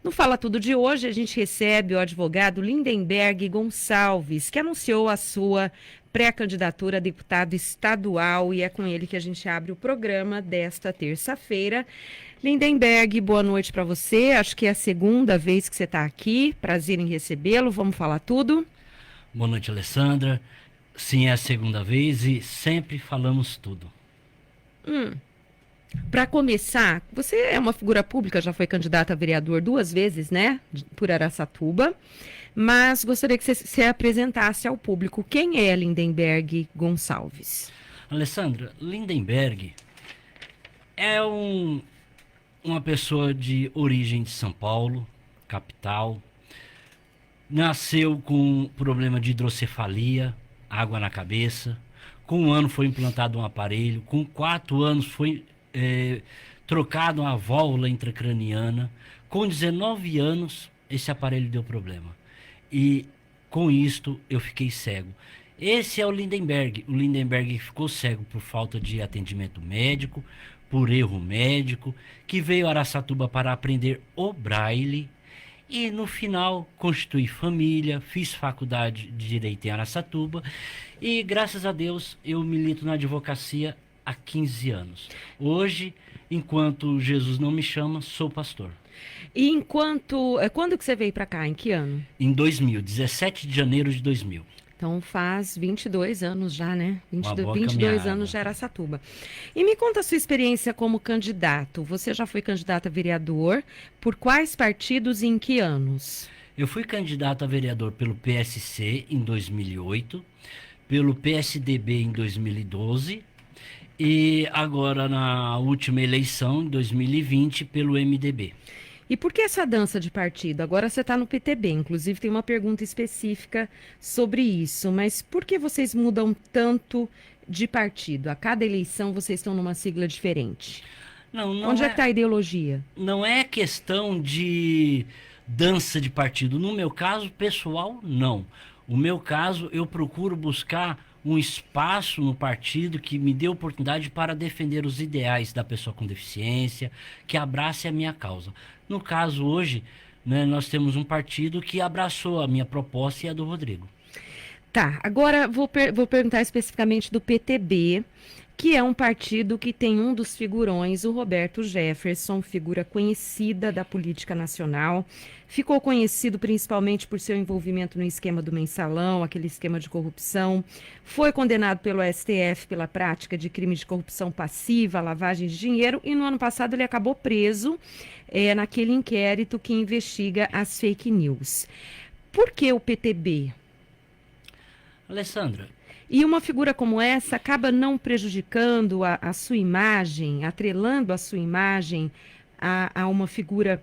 No Fala Tudo de hoje, a gente recebe o advogado Lindenberg Gonçalves, que anunciou a sua pré-candidatura a deputado estadual, e é com ele que a gente abre o programa desta terça-feira. Lindenberg, boa noite para você. Acho que é a segunda vez que você está aqui. Prazer em recebê-lo. Vamos falar tudo? Boa noite, Alessandra. Sim, é a segunda vez e sempre falamos tudo. Para começar, você é uma figura pública, já foi candidato a vereador 2 vezes, né? Por Araçatuba. Mas gostaria que você se apresentasse ao público. Quem é Lindenberg Gonçalves? Alessandra, Lindenberg é uma pessoa de origem de São Paulo, capital. Nasceu com problema de hidrocefalia, água na cabeça. Com 1 ano foi implantado um aparelho. Com 4 anos foi trocado uma válvula intracraniana. Com 19 anos, esse aparelho deu problema. E com isto eu fiquei cego. Esse é o Lindenberg. O Lindenberg ficou cego por falta de atendimento médico, por erro médico, que veio a Araçatuba para aprender o braille. E no final constituí família, fiz faculdade de Direito em Araçatuba e graças a Deus eu milito na advocacia há 15 anos. Hoje, enquanto Jesus não me chama, sou pastor. E quando que você veio para cá? Em que ano? Em 2000, 17 de janeiro de 2000. Então faz 22 anos já, né? Uma 22, boa 22 caminhada. anos já era Araçatuba. E me conta a sua experiência como candidato. Você já foi candidato a vereador. Por quais partidos e em que anos? Eu fui candidato a vereador pelo PSC em 2008, pelo PSDB em 2012 e agora na última eleição, em 2020, pelo MDB. E por que essa dança de partido? Agora você está no PTB, inclusive tem uma pergunta específica sobre isso. Mas por que vocês mudam tanto de partido? A cada eleição vocês estão numa sigla diferente. Não Onde é que está a ideologia? não é questão de dança de partido. No meu caso, pessoal, não. O meu caso, eu procuro buscar um espaço no partido que me dê oportunidade para defender os ideais da pessoa com deficiência, que abrace a minha causa. No caso, hoje, né, nós temos um partido que abraçou a minha proposta e a do Rodrigo. Tá, agora vou perguntar especificamente do PTB, que é um partido que tem um dos figurões, o Roberto Jefferson, figura conhecida da política nacional. Ficou conhecido principalmente por seu envolvimento no esquema do mensalão, aquele esquema de corrupção. Foi condenado pelo STF pela prática de crime de corrupção passiva, lavagem de dinheiro, e no ano passado ele acabou preso naquele inquérito que investiga as fake news. Por que o PTB? Alessandra, E uma figura como essa acaba não prejudicando a sua imagem, atrelando a sua imagem a uma figura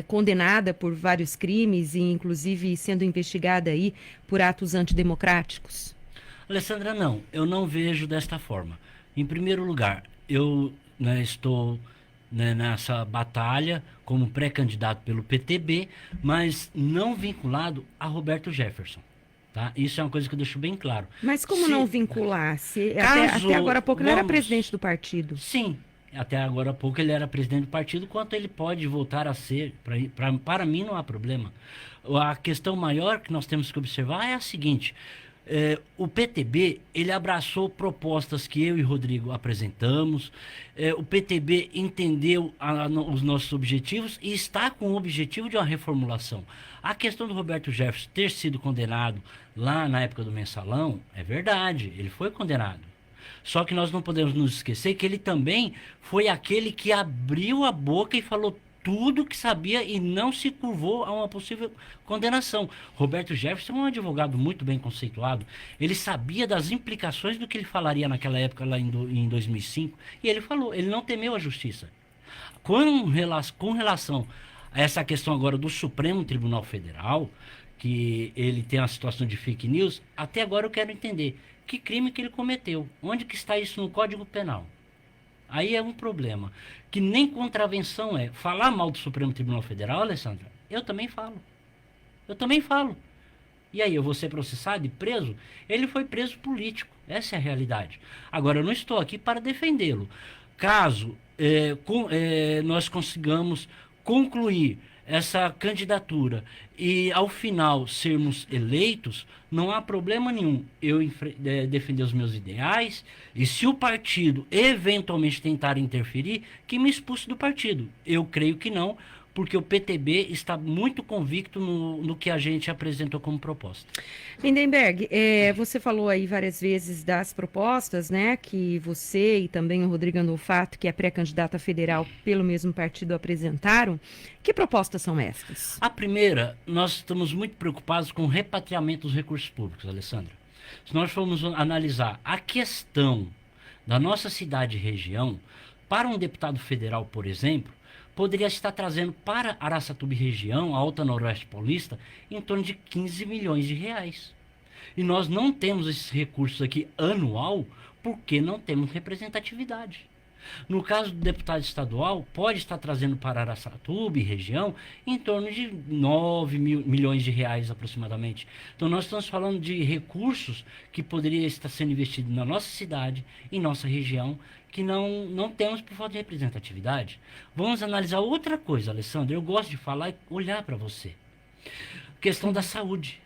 condenada por vários crimes e inclusive sendo investigada aí por atos antidemocráticos? Alessandra, não, eu não vejo desta forma. Em primeiro lugar, eu, né, estou, né, nessa batalha como pré-candidato pelo PTB, mas não vinculado a Roberto Jefferson. Tá? Isso é uma coisa que eu deixo bem claro. Mas como Se- não vincular? Se Caso, até agora há pouco ele era vamos- presidente do partido. Sim, até agora há pouco ele era presidente do partido, quanto ele pode voltar a ser, para mim não há problema. A questão maior que nós temos que observar é a seguinte: o PTB, ele abraçou propostas que eu e Rodrigo apresentamos, o PTB entendeu os nossos objetivos e está com o objetivo de uma reformulação. A questão do Roberto Jefferson ter sido condenado lá na época do mensalão, é verdade, ele foi condenado. Só que nós não podemos nos esquecer que ele também foi aquele que abriu a boca e falou tudo que sabia e não se curvou a uma possível condenação. Roberto Jefferson é um advogado muito bem conceituado. Ele sabia das implicações do que ele falaria naquela época, lá em 2005, e ele falou, ele não temeu a justiça. Com relação a essa questão agora do Supremo Tribunal Federal, que ele tem a situação de fake news, até agora eu quero entender que crime que ele cometeu. Onde que está isso no Código Penal? Aí é um problema. Que nem contravenção é. Falar mal do Supremo Tribunal Federal, Alessandra, eu também falo. Eu também falo. E aí, eu vou ser processado e preso? Ele foi preso político. Essa é a realidade. Agora, eu não estou aqui para defendê-lo. Caso nós consigamos concluir essa candidatura e ao final sermos eleitos, não há problema nenhum eu defender os meus ideais, e se o partido eventualmente tentar interferir, que me expulse do partido. Eu creio que não, porque o PTB está muito convicto no que a gente apresentou como proposta. Lindenberg, você falou aí várias vezes das propostas, né, que você e também o Rodrigo Andolfato, que é pré-candidata federal pelo mesmo partido, apresentaram. Que propostas são estas? A primeira, nós estamos muito preocupados com o repatriamento dos recursos públicos, Alessandra. Se nós formos analisar a questão da nossa cidade e região, para um deputado federal, por exemplo, poderia estar trazendo para Araçatuba e região, a Alta Noroeste Paulista, em torno de 15 milhões de reais. E nós não temos esses recursos aqui anual porque não temos representatividade. No caso do deputado estadual, pode estar trazendo para Araçatuba e região em torno de 9 milhões de reais aproximadamente. Então nós estamos falando de recursos que poderia estar sendo investido na nossa cidade, em nossa região, que não temos por falta de representatividade. Vamos analisar outra coisa, Alessandra. Eu gosto de falar e olhar para você. Questão da saúde.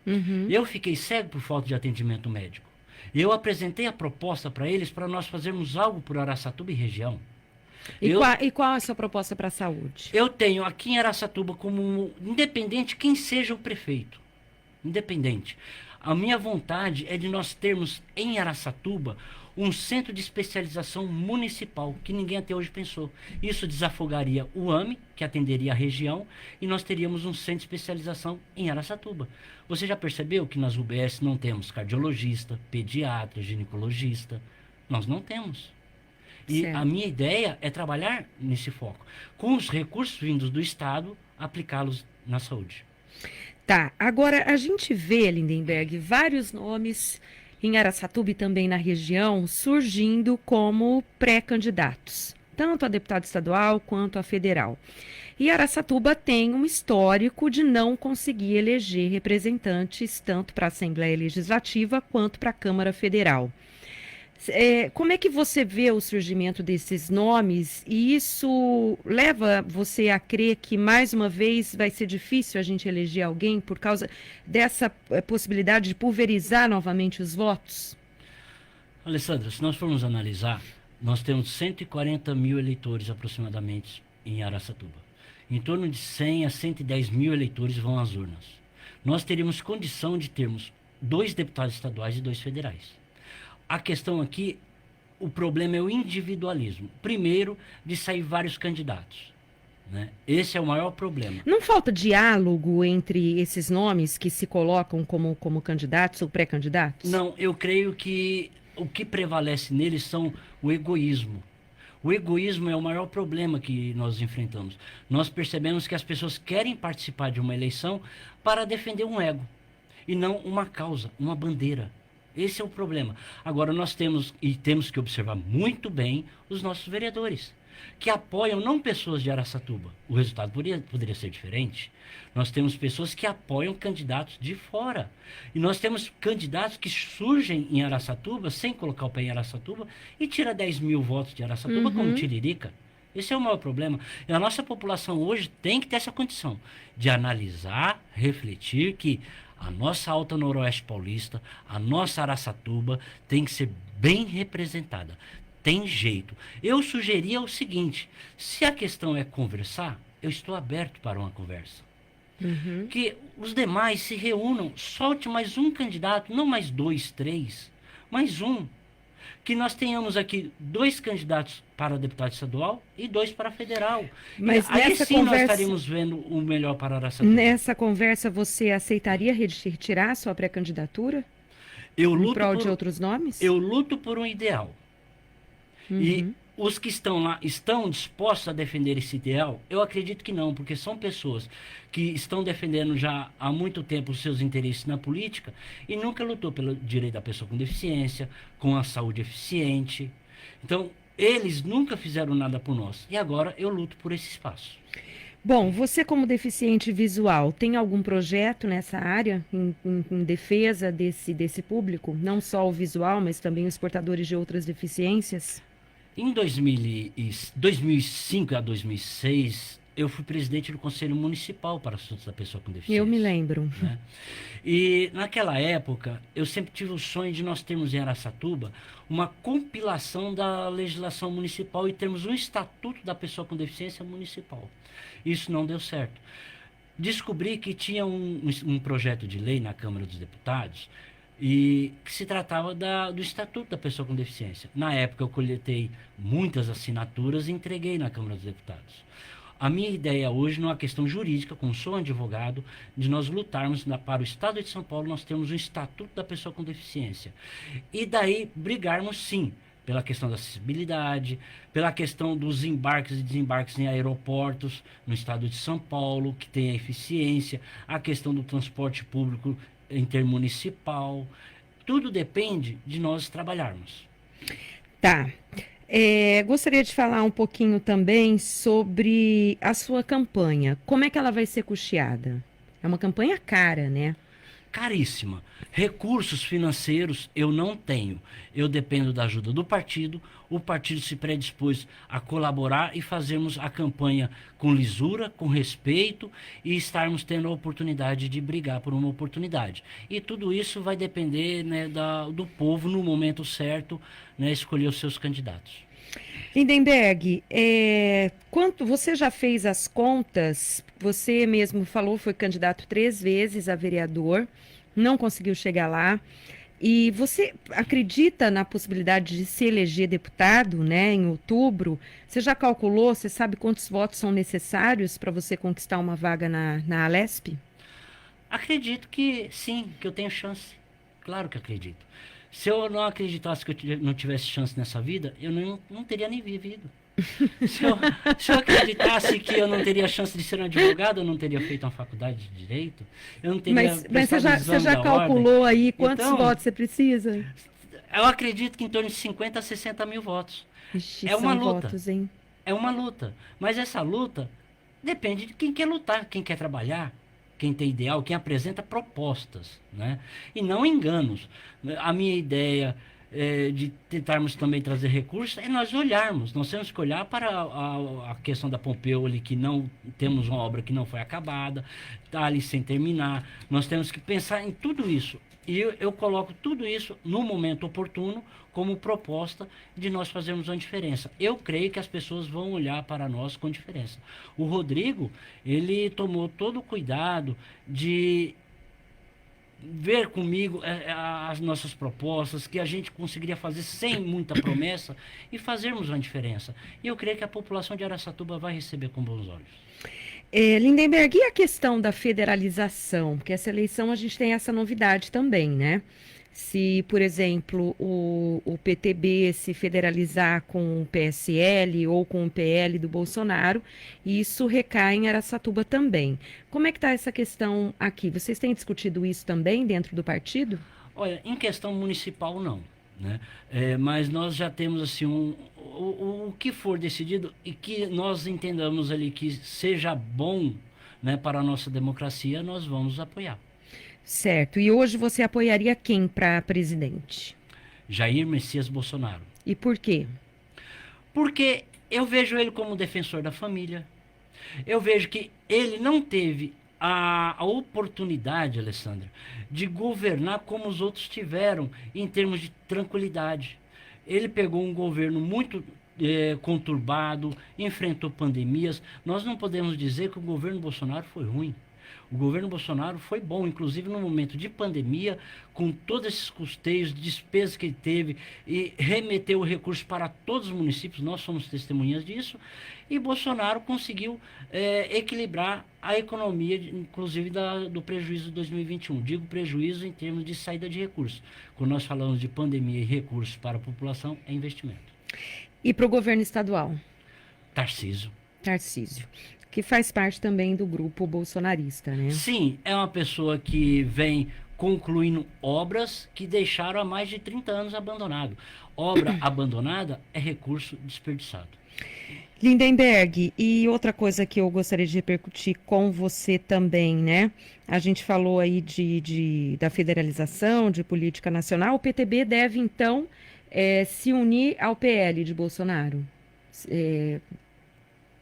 Uhum. Eu fiquei cego por falta de atendimento médico. Eu apresentei a proposta para eles para nós fazermos algo por Araçatuba e região. E qual é a sua proposta para a saúde? Eu tenho aqui em Araçatuba como independente quem seja o prefeito. Independente. A minha vontade é de nós termos em Araçatuba um centro de especialização municipal, que ninguém até hoje pensou. Isso desafogaria o AME, que atenderia a região, e nós teríamos um centro de especialização em Araçatuba. Você já percebeu que nas UBS não temos cardiologista, pediatra, ginecologista? Nós não temos. E Certo. a minha ideia é trabalhar nesse foco. Com os recursos vindos do Estado, aplicá-los na saúde. Tá, agora a gente vê, Lindenberg, vários nomes em Araçatuba e também na região surgindo como pré-candidatos, tanto a deputado estadual quanto a federal. E Araçatuba tem um histórico de não conseguir eleger representantes tanto para a Assembleia Legislativa quanto para a Câmara Federal. Como é que você vê o surgimento desses nomes e isso leva você a crer que, mais uma vez, vai ser difícil a gente eleger alguém por causa dessa possibilidade de pulverizar novamente os votos? Alessandra, se nós formos analisar, nós temos 140 mil eleitores aproximadamente em Araçatuba. Em torno de 100 a 110 mil eleitores vão às urnas. Nós teríamos condição de termos 2 deputados estaduais e 2 federais. A questão aqui, o problema é o individualismo. Primeiro, de sair vários candidatos, né? Esse é o maior problema. Não falta diálogo entre esses nomes que se colocam como candidatos ou pré-candidatos? Não, eu creio que o que prevalece neles são o egoísmo. O egoísmo é o maior problema que nós enfrentamos. Nós percebemos que as pessoas querem participar de uma eleição para defender um ego e não uma causa, uma bandeira. Esse é o problema. Agora nós temos que observar muito bem os nossos vereadores, que apoiam não pessoas de Araçatuba. O resultado poderia ser diferente. Nós temos pessoas que apoiam candidatos de fora. E nós temos candidatos que surgem em Araçatuba, sem colocar o pé em Araçatuba, e tira 10 mil votos de Araçatuba como Tiririca. Esse é o maior problema. E a nossa população hoje tem que ter essa condição de analisar, refletir que a nossa Alta Noroeste Paulista, a nossa Araçatuba tem que ser bem representada. Tem jeito. Eu sugeria o seguinte, se a questão é conversar, eu estou aberto para uma conversa. Que os demais se reúnam, solte mais um candidato, não mais 2, 3, mais um. Que nós tenhamos aqui 2 candidatos para deputado estadual e 2 para federal. Mas aí nessa sim conversa, nós estaríamos vendo o melhor para Araçatuba. Nessa conversa, você aceitaria retirar sua pré-candidatura? Em prol de outros nomes? Eu luto por um ideal. E os que estão lá estão dispostos a defender esse ideal? Eu acredito que não, porque são pessoas que estão defendendo já há muito tempo os seus interesses na política e nunca lutou pelo direito da pessoa com deficiência, com a saúde eficiente. Então, eles nunca fizeram nada por nós. E agora eu luto por esse espaço. Bom, você como deficiente visual, tem algum projeto nessa área em defesa desse público? Não só o visual, mas também os portadores de outras deficiências? Em 2005 a 2006, eu fui presidente do Conselho Municipal para Assuntos da Pessoa com Deficiência. Eu me lembro. Né? E naquela época, eu sempre tive o sonho de nós termos em Araçatuba uma compilação da legislação municipal e termos um estatuto da pessoa com deficiência municipal. Isso não deu certo. Descobri que tinha um projeto de lei na Câmara dos Deputados e que se tratava do Estatuto da Pessoa com Deficiência. Na época, eu coletei muitas assinaturas e entreguei na Câmara dos Deputados. A minha ideia hoje, numa questão jurídica, como sou advogado, de nós lutarmos para o Estado de São Paulo, nós temos um Estatuto da Pessoa com Deficiência. E daí brigarmos, sim, pela questão da acessibilidade, pela questão dos embarques e desembarques em aeroportos no estado de São Paulo, que tem a eficiência, a questão do transporte público intermunicipal. Tudo depende de nós trabalharmos. Tá. Gostaria de falar um pouquinho também sobre a sua campanha. Como é que ela vai ser custeada? É uma campanha cara, né? Caríssima. Recursos financeiros eu não tenho. Eu dependo da ajuda do partido. O partido se predispôs a colaborar e fazermos a campanha com lisura, com respeito e estarmos tendo a oportunidade de brigar por uma oportunidade. E tudo isso vai depender, né, do povo, no momento certo, né, escolher os seus candidatos. Lindenberg, quanto você já fez as contas? Você mesmo falou, foi candidato 3 vezes a vereador, não conseguiu chegar lá. E você acredita na possibilidade de se eleger deputado, né, em outubro? Você já calculou, você sabe quantos votos são necessários para você conquistar uma vaga na Alesp? Acredito que sim, que eu tenho chance. Claro que acredito. Se eu não acreditasse que eu não tivesse chance nessa vida, eu não teria nem vivido. Se eu acreditasse que eu não teria chance de ser um advogado, eu não teria feito uma faculdade de direito, eu não teria Mas você já calculou aí quantos votos você precisa? Eu acredito que em torno de 50 a 60 mil votos. Ixi, É uma são luta. votos, hein? É uma luta. Mas essa luta depende de quem quer lutar, quem quer trabalhar, quem tem ideal, quem apresenta propostas, né? E não enganos. A minha ideia de tentarmos também trazer recursos é nós olharmos. Nós temos que olhar para a questão da Pompeu ali, que não temos uma obra que não foi acabada, está ali sem terminar. Nós temos que pensar em tudo isso. E eu coloco tudo isso no momento oportuno como proposta de nós fazermos uma diferença. Eu creio que as pessoas vão olhar para nós com diferença. O Rodrigo, ele tomou todo o cuidado de ver comigo as nossas propostas, que a gente conseguiria fazer sem muita promessa e fazermos uma diferença. E eu creio que a população de Araçatuba vai receber com bons olhos. Lindenberg, e a questão da federalização? Porque essa eleição a gente tem essa novidade também, né? Se, por exemplo, o PTB se federalizar com o PSL ou com o PL do Bolsonaro, isso recai em Araçatuba também. Como é que está essa questão aqui? Vocês têm discutido isso também dentro do partido? Olha, em questão municipal, não. Né? Mas nós já temos assim o que for decidido e que nós entendamos ali que seja bom, né, para a nossa democracia, nós vamos apoiar. Certo. E hoje você apoiaria quem para presidente? Jair Messias Bolsonaro. E por quê? Porque eu vejo ele como defensor da família. Eu vejo que ele não teve a oportunidade, Alessandra, de governar como os outros tiveram, em termos de tranquilidade. Ele pegou um governo muito conturbado, enfrentou pandemias. Nós não podemos dizer que o governo Bolsonaro foi ruim. O governo Bolsonaro foi bom, inclusive no momento de pandemia, com todos esses custeios, despesas que ele teve, e remeteu o recurso para todos os municípios, nós somos testemunhas disso, e Bolsonaro conseguiu equilibrar a economia, inclusive do prejuízo de 2021. Digo prejuízo em termos de saída de recursos. Quando nós falamos de pandemia e recursos para a população, é investimento. E para o governo estadual? Tarcísio. Tarcísio. Que faz parte também do grupo bolsonarista, né? Sim, é uma pessoa que vem concluindo obras que deixaram há mais de 30 anos abandonado. Obra abandonada é recurso desperdiçado. Lindenberg, e outra coisa que eu gostaria de repercutir com você também, né? A gente falou aí da federalização, de política nacional. O PTB deve, então, se unir ao PL de Bolsonaro.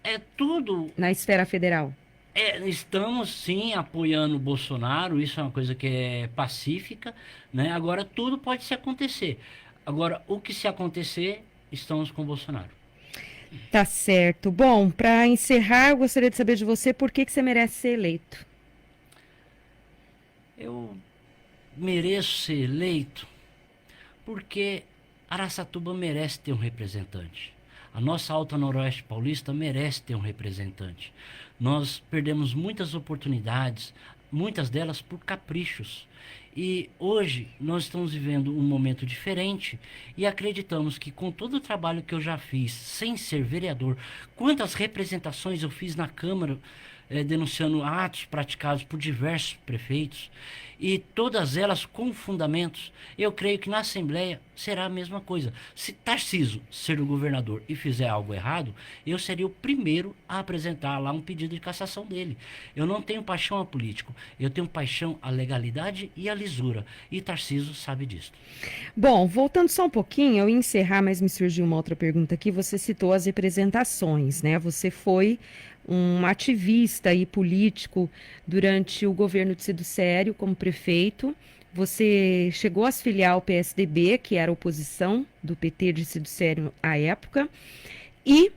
É tudo. na esfera federal? Estamos sim apoiando o Bolsonaro, isso é uma coisa que é pacífica, né? Agora tudo pode se acontecer. Agora, o que se acontecer, estamos com o Bolsonaro. Tá certo. Bom, para encerrar, eu gostaria de saber de você por que você merece ser eleito. Eu mereço ser eleito porque Araçatuba merece ter um representante. A nossa Alta Noroeste Paulista merece ter um representante. Nós perdemos muitas oportunidades, muitas delas por caprichos. E hoje nós estamos vivendo um momento diferente e acreditamos que com todo o trabalho que eu já fiz, sem ser vereador, quantas representações eu fiz na Câmara, denunciando atos praticados por diversos prefeitos, e todas elas com fundamentos, eu creio que na Assembleia será a mesma coisa. Se Tarcísio ser o governador e fizer algo errado, eu seria o primeiro a apresentar lá um pedido de cassação dele. Eu não tenho paixão a político, eu tenho paixão à legalidade e à lisura, e Tarcísio sabe disso. Bom, voltando só um pouquinho, eu ia encerrar, mas me surgiu uma outra pergunta aqui. Você citou as representações, né? Você foi um ativista e político durante o governo de Cido Sério como prefeito. Você chegou a se filiar ao PSDB, que era a oposição do PT de Cido Sério à época, e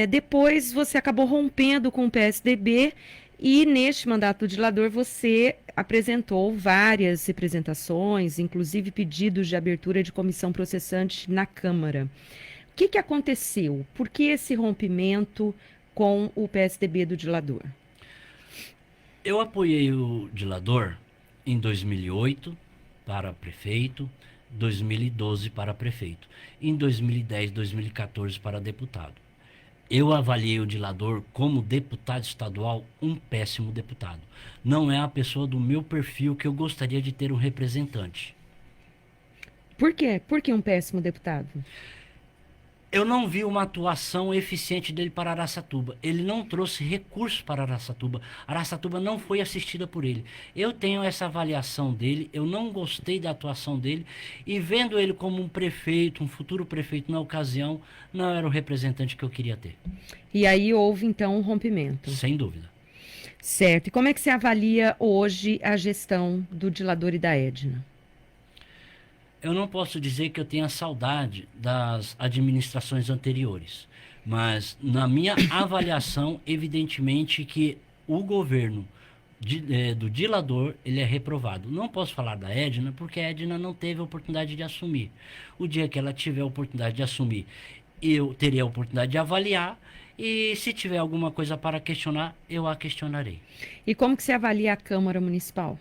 depois você acabou rompendo com o PSDB e neste mandato do dilador você apresentou várias representações, inclusive pedidos de abertura de comissão processante na Câmara. O que aconteceu? Por que esse rompimento com o PSDB do dilador? Eu apoiei o dilador em 2008 para prefeito, 2012 para prefeito, em 2010, 2014 para deputado. Eu avaliei o dilador como deputado estadual um péssimo deputado. Não é a pessoa do meu perfil que eu gostaria de ter um representante. Por quê? Por que um péssimo deputado? Eu não vi uma atuação eficiente dele para Araçatuba. Ele não trouxe recursos para Araçatuba. Araçatuba não foi assistida por ele. Eu tenho essa avaliação dele, eu não gostei da atuação dele, e vendo ele como um prefeito, um futuro prefeito na ocasião, não era o representante que eu queria ter. E aí houve então um rompimento. Sem dúvida. Certo. E como é que você avalia hoje a gestão do dilador e da Edna? Eu não posso dizer que eu tenha saudade das administrações anteriores, mas na minha avaliação, evidentemente que o governo do dilador, ele é reprovado. Não posso falar da Edna, porque a Edna não teve a oportunidade de assumir. O dia que ela tiver a oportunidade de assumir, eu teria a oportunidade de avaliar, e se tiver alguma coisa para questionar, eu a questionarei. E como que você avalia a Câmara Municipal?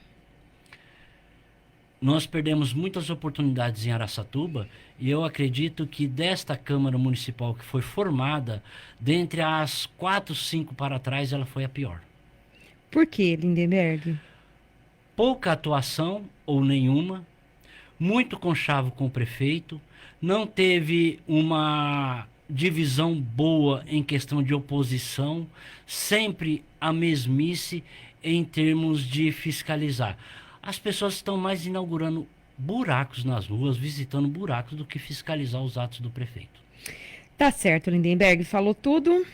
Nós perdemos muitas oportunidades em Araçatuba e eu acredito que desta Câmara Municipal que foi formada, dentre as 4, 5 para trás, ela foi a pior. Por que, Lindenberg? Pouca atuação ou nenhuma, muito conchavo com o prefeito, não teve uma divisão boa em questão de oposição, sempre a mesmice em termos de fiscalizar. As pessoas estão mais inaugurando buracos nas ruas, visitando buracos, do que fiscalizar os atos do prefeito. Tá certo, Lindenberg. Falou tudo?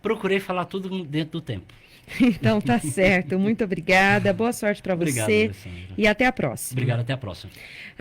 Procurei falar tudo dentro do tempo. Então tá certo. Muito obrigada. Boa sorte para Obrigado, você. Alessandra. E até a próxima. Obrigado, até a próxima.